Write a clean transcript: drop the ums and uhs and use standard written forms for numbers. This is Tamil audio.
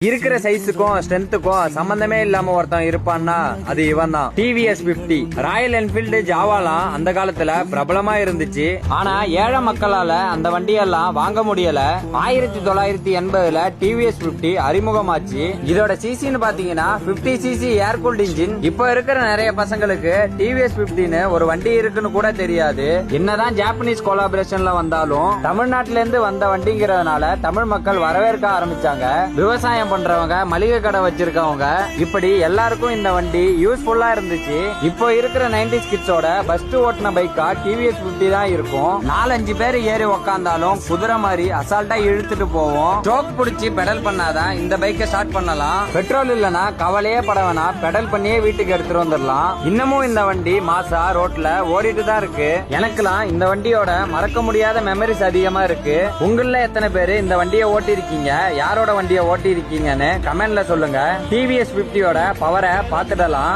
இருக்கிற சைஸுக்கும் ஸ்ட்ரென்த்துக்கும் சம்பந்தமே இல்லாம ஒருத்தன் இருப்பான்னா அது இவன் தான். டிவிஎஸ் 50 ராயல் என்ஃபீல்டு ஜாவாலாம் அந்த காலத்துல பிரபலமா இருந்துச்சு. ஆனா ஏழை மக்களால அந்த வண்டியெல்லாம் வாங்க முடியல. 1980ல டிவிஎஸ் 50 அறிமுகமாச்சு. இதோட சிசின்னு பாத்தீங்கன்னா 50 சிசி ஏர் கூல்ட் இன்ஜின். இப்ப இருக்கிற நிறைய பசங்களுக்கு டிவிஎஸ் 50ன்னு ஒரு வண்டி இருக்குன்னு கூட தெரியாது. என்னதான் ஜாப்பனீஸ் கொலாபரேஷன்ல வந்தாலும் தமிழ்நாட்டில இருந்து வந்த வண்டிங்கிறதுனால தமிழ் மக்கள் வரவேற்க ஆரம்பிச்சாங்க. விவசாயம் பண்றவங்க, மளிகை கடை வச்சிருக்கவங்க, இப்படி எல்லாருக்கும் இந்த வண்டி யூஸ்ஃபுல்லா இருந்துச்சு. இப்போ இருக்கிற 90s கிட்ஸோட ஃபர்ஸ்ட் ஓட்டின பைக்கா டிவிஎஸ் 50 தான் இருக்கும். 4-5 பேர் ஏறி உக்காந்தாலும் குதிரை மாதிரி அசால்ட்டா இழுத்துட்டு போவோம். ஸ்ட்ரோக் புடிச்சு பெடல் பண்ணாதான் இந்த பைக்கை ஸ்டார்ட் பண்ணலாம். பெட்ரோல் இல்லனா கவலையே பட வேணாம், பெடல் பண்ணியே வீட்டுக்கு எடுத்துட்டு வந்துடலாம். இன்னமும் இந்த வண்டி மாசா ரோட்ல ஓடிட்டு தான் இருக்கு. எனக்குலாம் இந்த வண்டியோட மறக்க முடியாத மெமரிஸ் அதிகமா இருக்கு. உங்கள எத்தனை பேரு இந்த வண்டியை ஓட்டி இருக்கீங்க, யாரோட வண்டியை ஓட்டி இருக்கீங்கன்னு கமெண்ட்ல சொல்லுங்க. டிவிஎஸ் 50யோட பவரை பார்த்துடலாம்.